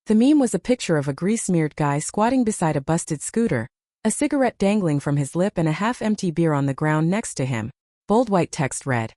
The meme was a picture of a grease-smeared guy squatting beside a busted scooter, a cigarette dangling from his lip and a half-empty beer on the ground next to him. Bold white text read,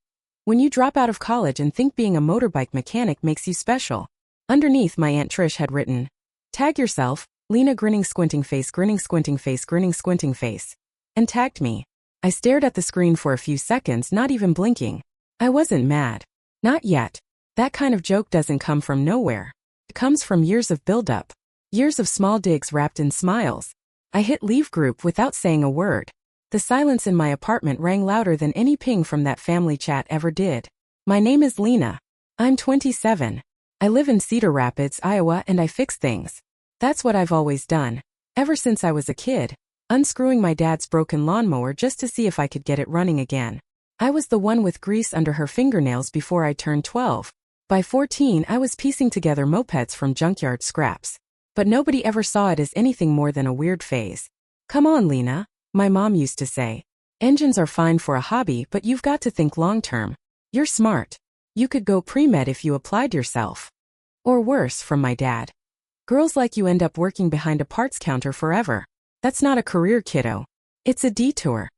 "When you drop out of college and think being a motorbike mechanic makes you special." Underneath, my Aunt Trish had written, "Tag yourself, Lena grinning squinting face grinning squinting face grinning squinting face," and tagged me. I stared at the screen for a few seconds, not even blinking. I wasn't mad. Not yet. That kind of joke doesn't come from nowhere. It comes from years of build-up. Years of small digs wrapped in smiles. I hit leave group without saying a word. The silence in my apartment rang louder than any ping from that family chat ever did. My name is Lena. I'm 27. I live in Cedar Rapids, Iowa, and I fix things. That's what I've always done. Ever since I was a kid, unscrewing my dad's broken lawnmower just to see if I could get it running again. I was the one with grease under her fingernails before I turned 12. By 14, I was piecing together mopeds from junkyard scraps. But nobody ever saw it as anything more than a weird phase. "Come on, Lena," my mom used to say. "Engines are fine for a hobby, but you've got to think long-term. You're smart. You could go pre-med if you applied yourself." Or worse, from my dad. "Girls like you end up working behind a parts counter forever. That's not a career, kiddo. It's a detour."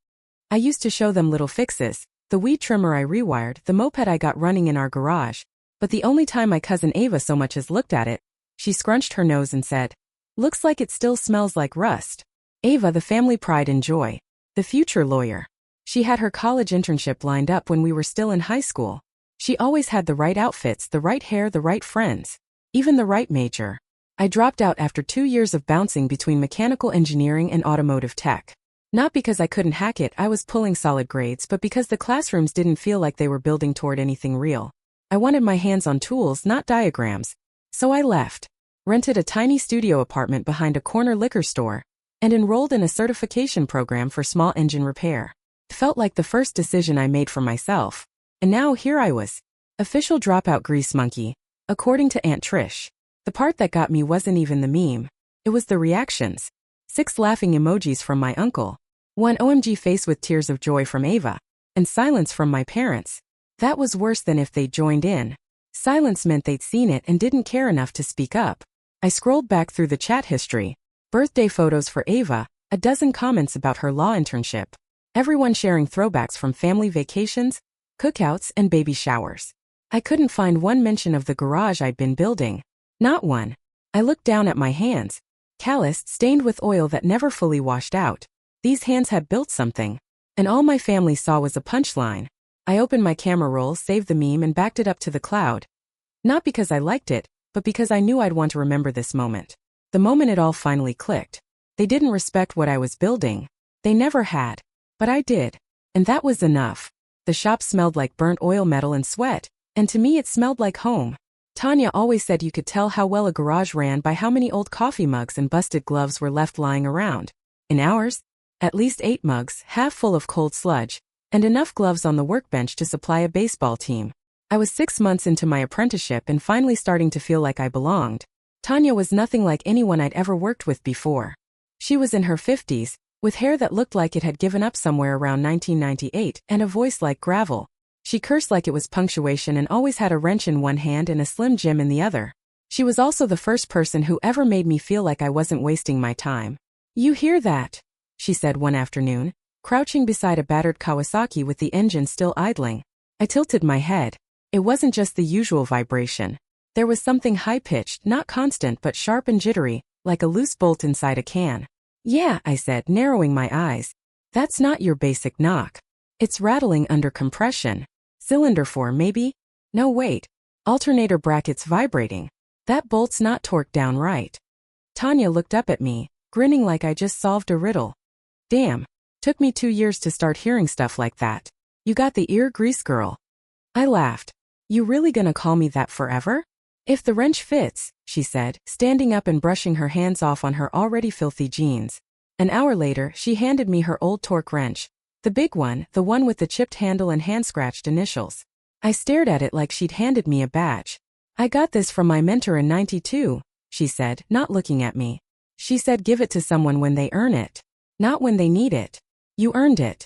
I used to show them little fixes, the weed trimmer I rewired, the moped I got running in our garage, but the only time my cousin Ava so much as looked at it, she scrunched her nose and said, "Looks like it still smells like rust." Ava, the family pride and joy. The future lawyer. She had her college internship lined up when we were still in high school. She always had the right outfits, the right hair, the right friends. Even the right major. I dropped out after 2 years of bouncing between mechanical engineering and automotive tech. Not because I couldn't hack it, I was pulling solid grades, but because the classrooms didn't feel like they were building toward anything real. I wanted my hands on tools, not diagrams. So I left. Rented a tiny studio apartment behind a corner liquor store, and enrolled in a certification program for small engine repair. It felt like the first decision I made for myself. And now here I was. Official dropout grease monkey, according to Aunt Trish. The part that got me wasn't even the meme. It was the reactions. 6 laughing emojis from my uncle. 1 OMG face with tears of joy from Ava. And silence from my parents. That was worse than if they'd joined in. Silence meant they'd seen it and didn't care enough to speak up. I scrolled back through the chat history. Birthday photos for Ava, a dozen comments about her law internship. Everyone sharing throwbacks from family vacations, cookouts, and baby showers. I couldn't find one mention of the garage I'd been building. Not one. I looked down at my hands. Calloused, stained with oil that never fully washed out. These hands had built something. And all my family saw was a punchline. I opened my camera roll, saved the meme, and backed it up to the cloud. Not because I liked it, but because I knew I'd want to remember this moment. The moment it all finally clicked. They didn't respect what I was building. They never had. But I did. And that was enough. The shop smelled like burnt oil, metal, and sweat. And to me it smelled like home. Tanya always said you could tell how well a garage ran by how many old coffee mugs and busted gloves were left lying around. In ours, at least 8 mugs, half full of cold sludge, and enough gloves on the workbench to supply a baseball team. I was 6 months into my apprenticeship and finally starting to feel like I belonged. Tanya was nothing like anyone I'd ever worked with before. She was in her 50s, with hair that looked like it had given up somewhere around 1998, and a voice like gravel. She cursed like it was punctuation and always had a wrench in one hand and a Slim Jim in the other. She was also the first person who ever made me feel like I wasn't wasting my time. "You hear that?" she said one afternoon, crouching beside a battered Kawasaki with the engine still idling. I tilted my head. It wasn't just the usual vibration. There was something high-pitched, not constant but sharp and jittery, like a loose bolt inside a can. "Yeah," I said, narrowing my eyes. "That's not your basic knock. It's rattling under compression. Cylinder 4, maybe? No, wait. Alternator brackets vibrating. That bolt's not torqued down right." Tanya looked up at me, grinning like I just solved a riddle. "Damn. Took me 2 years to start hearing stuff like that. You got the ear, grease girl." I laughed. "You really gonna call me that forever?" "If the wrench fits," she said, standing up and brushing her hands off on her already filthy jeans. An hour later, she handed me her old torque wrench. The big one, the one with the chipped handle and hand-scratched initials. I stared at it like she'd handed me a badge. "I got this from my mentor in '92, she said, not looking at me. "She said give it to someone when they earn it. Not when they need it. You earned it."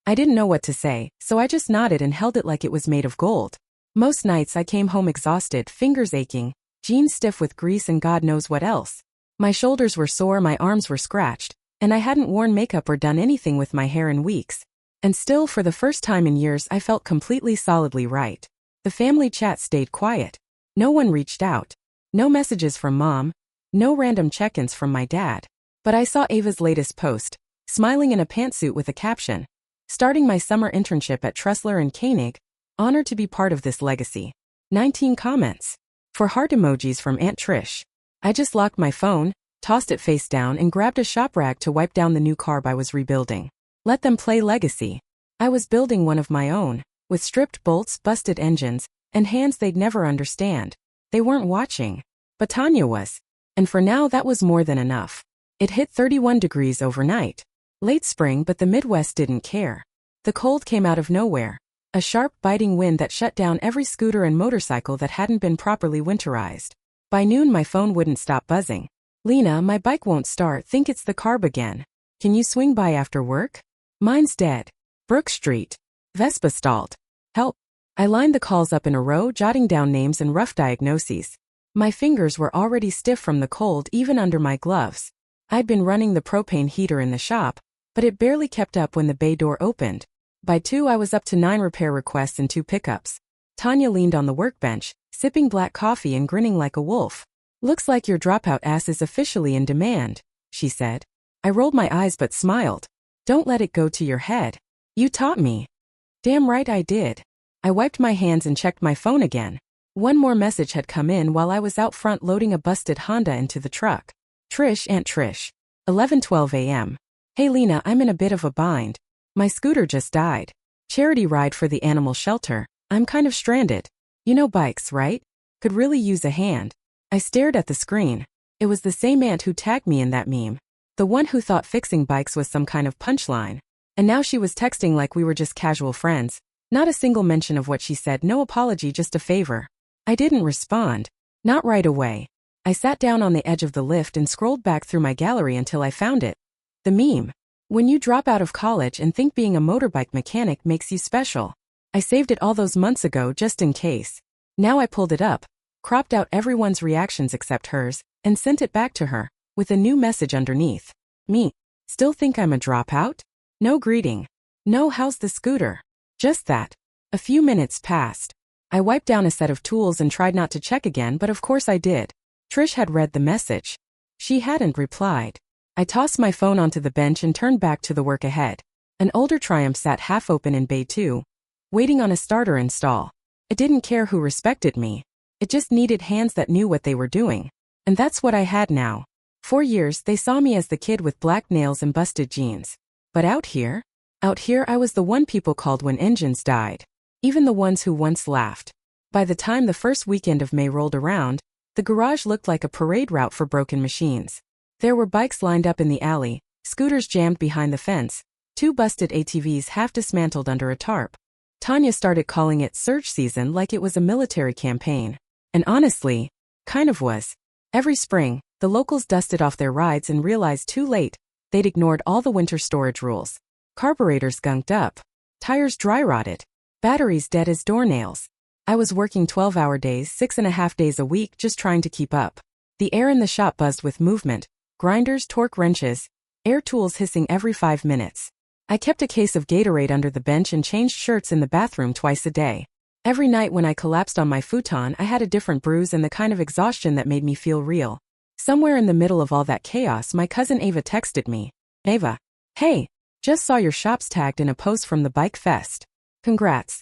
I didn't know what to say, so I just nodded and held it like it was made of gold. Most nights I came home exhausted, fingers aching, jeans stiff with grease and God knows what else. My shoulders were sore, my arms were scratched, and I hadn't worn makeup or done anything with my hair in weeks. And still, for the first time in years, I felt completely solidly right. The family chat stayed quiet. No one reached out. No messages from Mom. No random check-ins from my dad. But I saw Ava's latest post, smiling in a pantsuit with a caption. Starting my summer internship at Tressler and Koenig. Honored to be part of this legacy. 19 comments. 4 heart emojis from Aunt Trish. I just locked my phone, tossed it face down and grabbed a shop rag to wipe down the new carb I was rebuilding. Let them play legacy. I was building one of my own, with stripped bolts, busted engines, and hands they'd never understand. They weren't watching. But Tanya was. And for now that was more than enough. It hit 31 degrees overnight. Late spring, but the Midwest didn't care. The cold came out of nowhere. A sharp, biting wind that shut down every scooter and motorcycle that hadn't been properly winterized. By noon my phone wouldn't stop buzzing. Lena, my bike won't start, think it's the carb again. Can you swing by after work? Mine's dead. Brook Street. Vespa stalled. Help. I lined the calls up in a row, jotting down names and rough diagnoses. My fingers were already stiff from the cold even under my gloves. I'd been running the propane heater in the shop, but it barely kept up when the bay door opened. By 2 I was up to 9 repair requests and 2 pickups. Tanya leaned on the workbench, sipping black coffee and grinning like a wolf. Looks like your dropout ass is officially in demand, she said. I rolled my eyes but smiled. Don't let it go to your head. You taught me. Damn right I did. I wiped my hands and checked my phone again. One more message had come in while I was out front loading a busted Honda into the truck. Trish, Aunt Trish. 11:12 a.m. Hey Lena, I'm in a bit of a bind. My scooter just died. Charity ride for the animal shelter. I'm kind of stranded. You know bikes, right? Could really use a hand. I stared at the screen. It was the same aunt who tagged me in that meme. The one who thought fixing bikes was some kind of punchline. And now she was texting like we were just casual friends. Not a single mention of what she said, no apology, just a favor. I didn't respond. Not right away. I sat down on the edge of the lift and scrolled back through my gallery until I found it. The meme. When you drop out of college and think being a motorbike mechanic makes you special. I saved it all those months ago just in case. Now I pulled it up, cropped out everyone's reactions except hers, and sent it back to her, with a new message underneath. Me. Still think I'm a dropout? No greeting. No how's the scooter? Just that. A few minutes passed. I wiped down a set of tools and tried not to check again, but of course I did. Trish had read the message. She hadn't replied. I tossed my phone onto the bench and turned back to the work ahead. An older Triumph sat half open in bay 2, waiting on a starter install. It didn't care who respected me. It just needed hands that knew what they were doing. And that's what I had now. For years, they saw me as the kid with black nails and busted jeans. But out here I was the one people called when engines died. Even the ones who once laughed. By the time the first weekend of May rolled around, the garage looked like a parade route for broken machines. There were bikes lined up in the alley, scooters jammed behind the fence, 2 busted ATVs half dismantled under a tarp. Tanya started calling it surge season like it was a military campaign. And honestly, kind of was. Every spring, the locals dusted off their rides and realized too late, they'd ignored all the winter storage rules. Carburetors gunked up. Tires dry-rotted. Batteries dead as doornails. I was working 12-hour days, 6.5 days a week just trying to keep up. The air in the shop buzzed with movement. Grinders, torque wrenches, air tools hissing every 5 minutes. I kept a case of Gatorade under the bench and changed shirts in the bathroom twice a day. Every night when I collapsed on my futon, I had a different bruise and the kind of exhaustion that made me feel real. Somewhere in the middle of all that chaos, my cousin Ava texted me. Ava. Hey, just saw your shops tagged in a post from the Bike Fest. Congrats.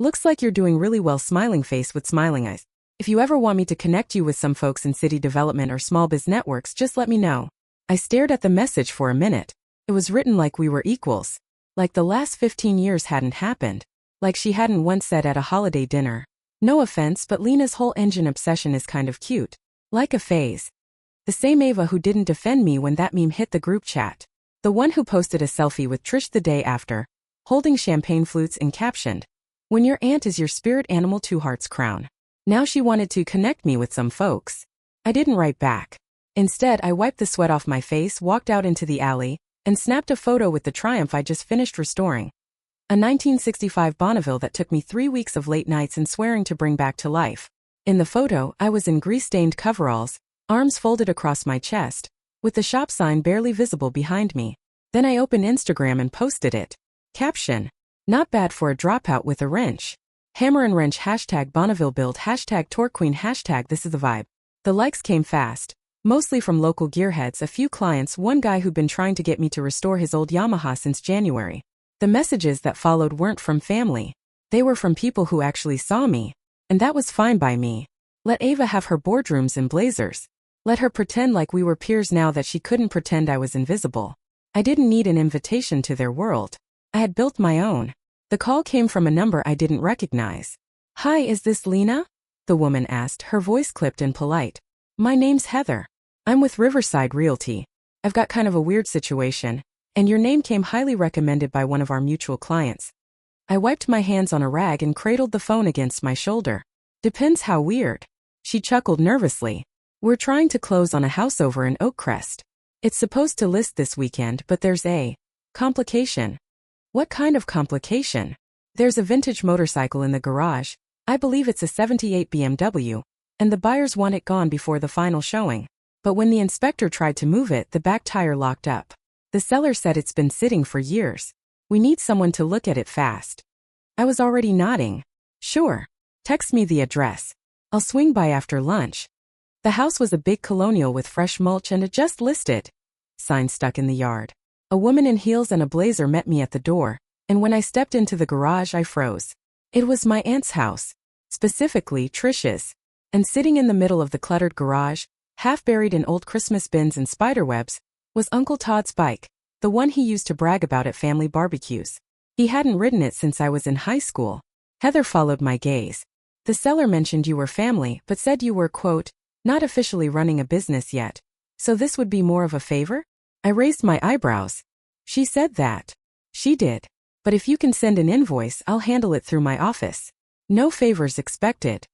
Looks like you're doing really well, smiling face with smiling eyes. If you ever want me to connect you with some folks in city development or small biz networks, just let me know. I stared at the message for a minute. It was written like we were equals. Like the last 15 years hadn't happened. Like she hadn't once said at a holiday dinner. No offense, but Lena's whole engine obsession is kind of cute. Like a phase. The same Ava who didn't defend me when that meme hit the group chat. The one who posted a selfie with Trish the day after, holding champagne flutes and captioned, "When your aunt is your spirit animal, 2 hearts crown." Now she wanted to connect me with some folks. I didn't write back. Instead, I wiped the sweat off my face, walked out into the alley, and snapped a photo with the Triumph I just finished restoring. A 1965 Bonneville that took me 3 weeks of late nights and swearing to bring back to life. In the photo, I was in grease-stained coveralls, arms folded across my chest, with the shop sign barely visible behind me. Then I opened Instagram and posted it. Caption: not bad for a dropout with a wrench. Hammer and wrench # Bonneville build # Torqueen # this is the vibe. The likes came fast, mostly from local gearheads, a few clients, one guy who'd been trying to get me to restore his old Yamaha since January. The messages that followed weren't from family. They were from people who actually saw me. And that was fine by me. Let Ava have her boardrooms and blazers. Let her pretend like we were peers now that she couldn't pretend I was invisible. I didn't need an invitation to their world. I had built my own. The call came from a number I didn't recognize. "Hi, is this Lena?" the woman asked, her voice clipped and polite. "My name's Heather. I'm with Riverside Realty. I've got kind of a weird situation, and your name came highly recommended by one of our mutual clients." I wiped my hands on a rag and cradled the phone against my shoulder. "Depends how weird." She chuckled nervously. "We're trying to close on a house over in Oakcrest. It's supposed to list this weekend, but there's a complication." "What kind of complication?" "There's a vintage motorcycle in the garage. I believe it's a '78 BMW, and the buyers want it gone before the final showing. But when the inspector tried to move it, the back tire locked up. The seller said it's been sitting for years. We need someone to look at it fast." I was already nodding. "Sure. Text me the address. I'll swing by after lunch." The house was a big colonial with fresh mulch and a "just listed" sign stuck in the yard. A woman in heels and a blazer met me at the door, and when I stepped into the garage I froze. It was my aunt's house, specifically Trish's. And sitting in the middle of the cluttered garage, half buried in old Christmas bins and spiderwebs, was Uncle Todd's bike, the one he used to brag about at family barbecues. He hadn't ridden it since I was in high school. Heather followed my gaze. "The seller mentioned you were family, but said you were, quote, not officially running a business yet. So this would be more of a favor?" I raised my eyebrows. "She said that." "She did. But if you can send an invoice, I'll handle it through my office. No favors expected."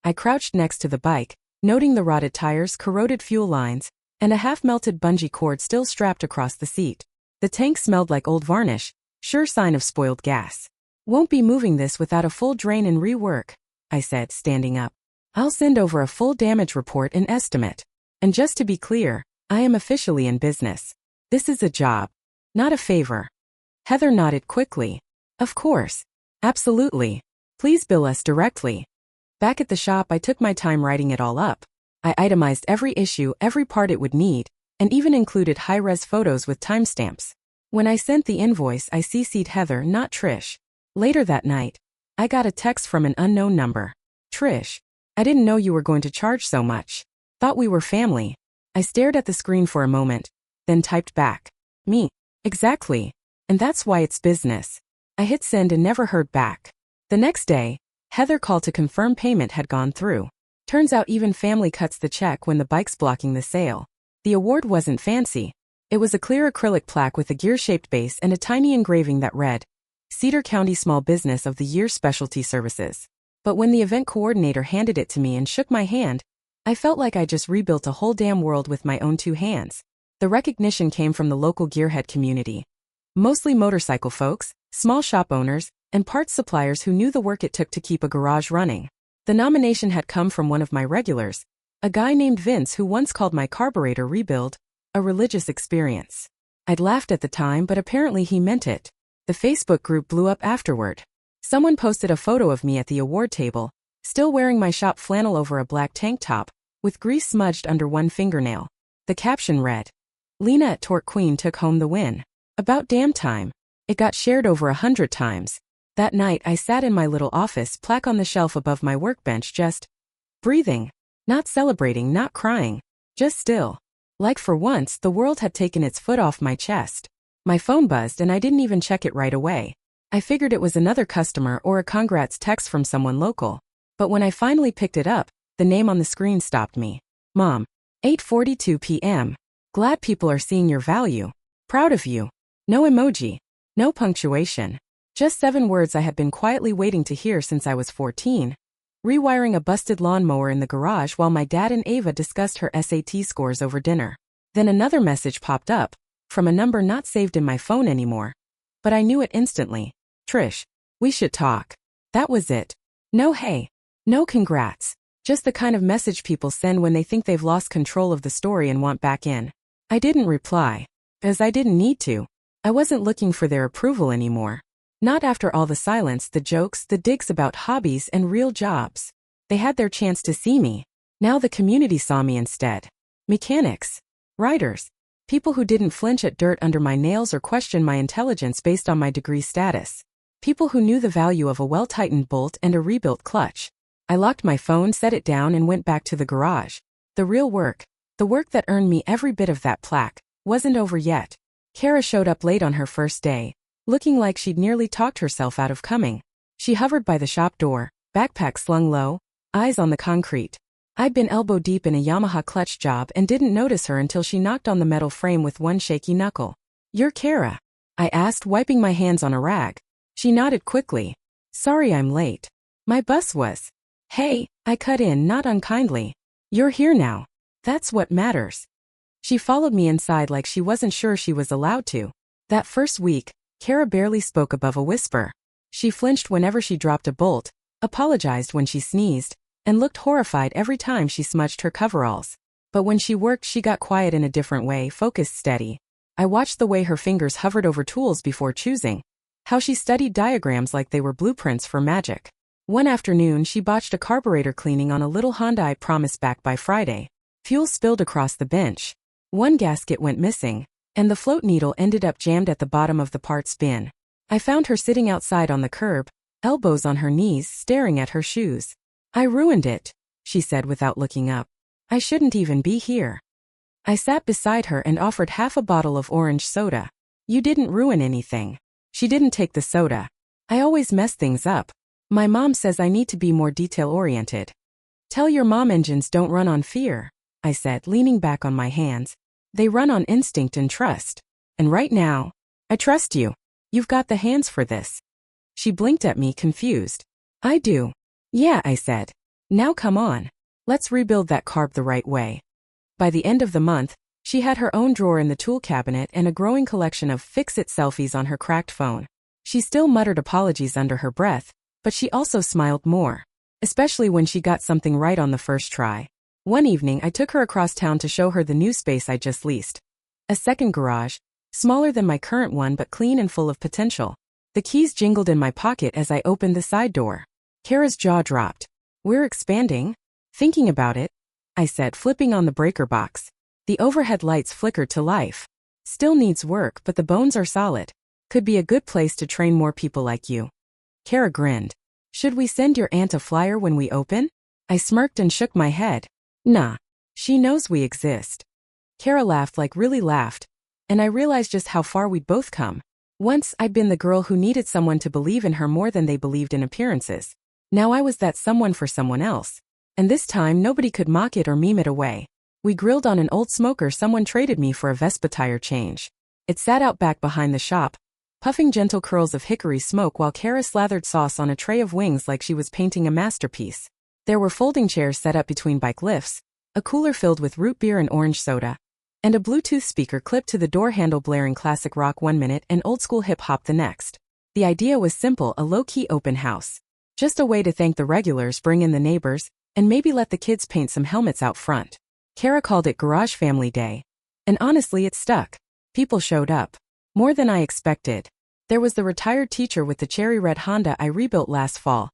I crouched next to the bike, noting the rotted tires, corroded fuel lines, and a half-melted bungee cord still strapped across the seat. The tank smelled like old varnish, sure sign of spoiled gas. "Won't be moving this without a full drain and rework," I said, standing up. "I'll send over a full damage report and estimate. And just to be clear, I am officially in business. This is a job, not a favor." Heather nodded quickly. "Of course. Absolutely. Please bill us directly." Back at the shop I took my time writing it all up. I itemized every issue, every part it would need, and even included high-res photos with timestamps. When I sent the invoice I CC'd Heather, not Trish. Later that night, I got a text from an unknown number. "Trish, I didn't know you were going to charge so much. Thought we were family." I stared at the screen for a moment, then typed back. "Me. Exactly. And that's why it's business." I hit send and never heard back. The next day, Heather called to confirm payment had gone through. Turns out even family cuts the check when the bike's blocking the sale. The award wasn't fancy. It was a clear acrylic plaque with a gear-shaped base and a tiny engraving that read, "Cedar County Small Business of the Year Specialty Services." But when the event coordinator handed it to me and shook my hand, I felt like I just rebuilt a whole damn world with my own two hands. The recognition came from the local gearhead community. Mostly motorcycle folks, small shop owners, and parts suppliers who knew the work it took to keep a garage running. The nomination had come from one of my regulars, a guy named Vince who once called my carburetor rebuild a religious experience. I'd laughed at the time, but apparently he meant it. The Facebook group blew up afterward. Someone posted a photo of me at the award table, still wearing my shop flannel over a black tank top, with grease smudged under one fingernail. The caption read, "Lena at Torqueen took home the win. About damn time." It got shared over 100 times. That night I sat in my little office, plaque on the shelf above my workbench, just breathing. Not celebrating, not crying. Just still. Like for once, the world had taken its foot off my chest. My phone buzzed and I didn't even check it right away. I figured it was another customer or a congrats text from someone local. But when I finally picked it up, the name on the screen stopped me. "Mom. 8:42 p.m. Glad people are seeing your value. Proud of you." No emoji. No punctuation. Just 7 words I had been quietly waiting to hear since I was 14. Rewiring a busted lawnmower in the garage while my dad and Ava discussed her SAT scores over dinner. Then another message popped up, from a number not saved in my phone anymore. But I knew it instantly. "Trish, we should talk." That was it. No hey. No congrats. Just the kind of message people send when they think they've lost control of the story and want back in. I didn't reply, as I didn't need to. I wasn't looking for their approval anymore. Not after all the silence, the jokes, the digs about hobbies and real jobs. They had their chance to see me. Now the community saw me instead. Mechanics. Writers. People who didn't flinch at dirt under my nails or question my intelligence based on my degree status. People who knew the value of a well-tightened bolt and a rebuilt clutch. I locked my phone, set it down, and went back to the garage. The real work, the work that earned me every bit of that plaque, wasn't over yet. Kara showed up late on her first day, looking like she'd nearly talked herself out of coming. She hovered by the shop door, backpack slung low, eyes on the concrete. I'd been elbow deep in a Yamaha clutch job and didn't notice her until she knocked on the metal frame with one shaky knuckle. "You're Kara?" I asked, wiping my hands on a rag. She nodded quickly. "Sorry I'm late. My bus was." "Hey," I cut in, not unkindly. "You're here now. That's what matters." She followed me inside like she wasn't sure she was allowed to. That first week, Kara barely spoke above a whisper. She flinched whenever she dropped a bolt, apologized when she sneezed, and looked horrified every time she smudged her coveralls. But when she worked, she got quiet in a different way, focused, steady. I watched the way her fingers hovered over tools before choosing. How she studied diagrams like they were blueprints for magic. One afternoon, she botched a carburetor cleaning on a little Honda I promised back by Friday. Fuel spilled across the bench. One gasket went missing, and the float needle ended up jammed at the bottom of the parts bin. I found her sitting outside on the curb, elbows on her knees, staring at her shoes. "I ruined it," she said without looking up. "I shouldn't even be here." I sat beside her and offered half a bottle of orange soda. "You didn't ruin anything." She didn't take the soda. "I always mess things up. My mom says I need to be more detail-oriented." "Tell your mom engines don't run on fear," I said, leaning back on my hands. "They run on instinct and trust. And right now, I trust you. You've got the hands for this." She blinked at me, confused. "I do." "Yeah," I said. "Now come on. Let's rebuild that carb the right way." By the end of the month, she had her own drawer in the tool cabinet and a growing collection of fix-it selfies on her cracked phone. She still muttered apologies under her breath, but she also smiled more, especially when she got something right on the first try. One evening, I took her across town to show her the new space I just leased. A second garage, smaller than my current one but clean and full of potential. The keys jingled in my pocket as I opened the side door. Kara's jaw dropped. "We're expanding?" "Thinking about it," I said, flipping on the breaker box. The overhead lights flickered to life. "Still needs work, but the bones are solid. Could be a good place to train more people like you." Kara grinned. "Should we send your aunt a flyer when we open?" I smirked and shook my head. "Nah. She knows we exist." Kara laughed, like really laughed, and I realized just how far we'd both come. Once, I'd been the girl who needed someone to believe in her more than they believed in appearances. Now I was that someone for someone else. And this time, nobody could mock it or meme it away. We grilled on an old smoker someone traded me for a Vespa tire change. It sat out back behind the shop, puffing gentle curls of hickory smoke while Kara slathered sauce on a tray of wings like she was painting a masterpiece. There were folding chairs set up between bike lifts, a cooler filled with root beer and orange soda, and a Bluetooth speaker clipped to the door handle blaring classic rock one minute and old school hip hop the next. The idea was simple, a low-key open house. Just a way to thank the regulars, bring in the neighbors, and maybe let the kids paint some helmets out front. Kara called it Garage Family Day. And honestly, it stuck. People showed up. More than I expected. There was the retired teacher with the cherry red Honda I rebuilt last fall.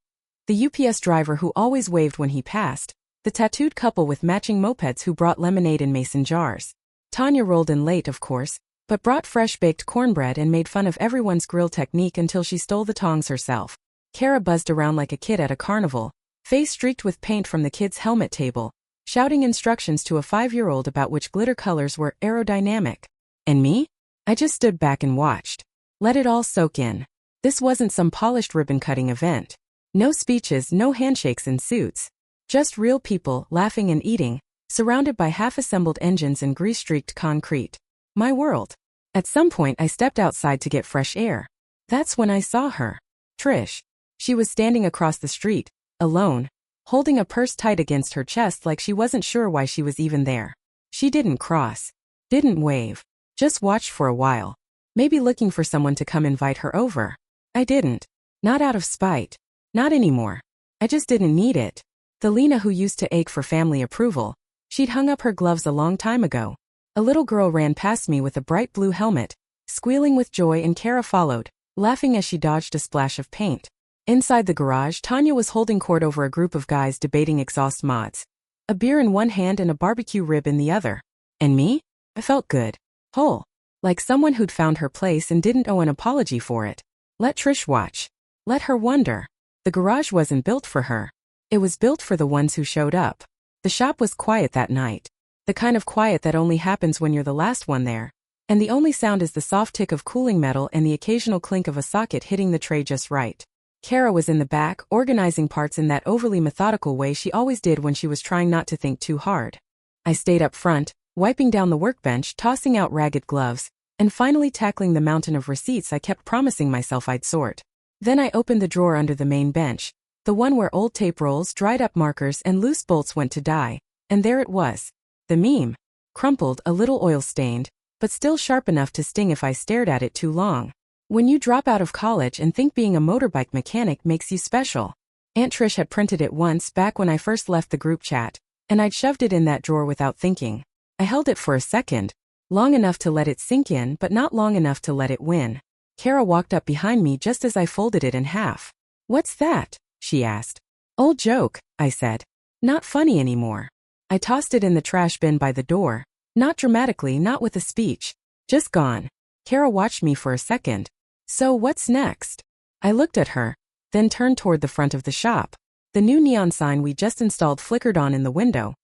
The UPS driver who always waved when he passed. The tattooed couple with matching mopeds who brought lemonade in mason jars. Tanya rolled in late, of course, but brought fresh baked cornbread and made fun of everyone's grill technique until she stole the tongs herself. Kara buzzed around like a kid at a carnival, face streaked with paint from the kids' helmet table, shouting instructions to a 5-year-old about which glitter colors were aerodynamic. And me? I just stood back and watched. Let it all soak in. This wasn't some polished ribbon-cutting event. No speeches, no handshakes in suits. Just real people, laughing and eating, surrounded by half-assembled engines and grease-streaked concrete. My world. At some point I stepped outside to get fresh air. That's when I saw her. Trish. She was standing across the street, alone, holding a purse tight against her chest like she wasn't sure why she was even there. She didn't cross. Didn't wave. Just watched for a while. Maybe looking for someone to come invite her over. I didn't. Not out of spite. Not anymore. I just didn't need it. The Lena who used to ache for family approval. She'd hung up her gloves a long time ago. A little girl ran past me with a bright blue helmet, squealing with joy, and Kara followed, laughing as she dodged a splash of paint. Inside the garage, Tanya was holding court over a group of guys debating exhaust mods. A beer in one hand and a barbecue rib in the other. And me? I felt good. Whole. Like someone who'd found her place and didn't owe an apology for it. Let Trish watch. Let her wonder. The garage wasn't built for her. It was built for the ones who showed up. The shop was quiet that night. The kind of quiet that only happens when you're the last one there. And the only sound is the soft tick of cooling metal and the occasional clink of a socket hitting the tray just right. Kara was in the back, organizing parts in that overly methodical way she always did when she was trying not to think too hard. I stayed up front, wiping down the workbench, tossing out ragged gloves, and finally tackling the mountain of receipts I kept promising myself I'd sort. Then I opened the drawer under the main bench, the one where old tape rolls, dried-up markers, and loose bolts went to die, and there it was. The meme. Crumpled, a little oil-stained, but still sharp enough to sting if I stared at it too long. When you drop out of college and think being a motorbike mechanic makes you special. Aunt Trish had printed it once back when I first left the group chat, and I'd shoved it in that drawer without thinking. I held it for a second, long enough to let it sink in but not long enough to let it win. Kara walked up behind me just as I folded it in half. "What's that?" she asked. "Old joke," I said. "Not funny anymore." I tossed it in the trash bin by the door, not dramatically, not with a speech. Just gone. Kara watched me for a second. "So what's next?" I looked at her, then turned toward the front of the shop. The new neon sign we just installed flickered on in the window.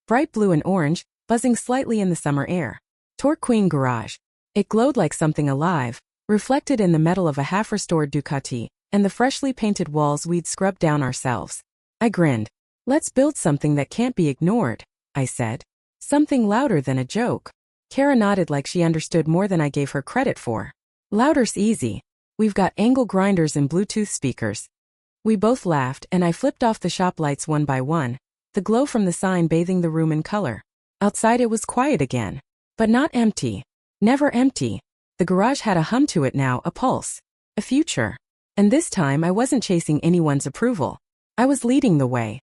Bright blue and orange, buzzing slightly in the summer air. Torque Queen Garage. It glowed like something alive, reflected in the metal of a half-restored Ducati, and the freshly painted walls we'd scrubbed down ourselves. I grinned. "Let's build something that can't be ignored," I said. "Something louder than a joke." Kara nodded like she understood more than I gave her credit for. "Louder's easy. We've got angle grinders and Bluetooth speakers." We both laughed, and I flipped off the shop lights one by one, the glow from the sign bathing the room in color. Outside it was quiet again. But not empty. Never empty. The garage had a hum to it now, a pulse. A future. And this time I wasn't chasing anyone's approval. I was leading the way.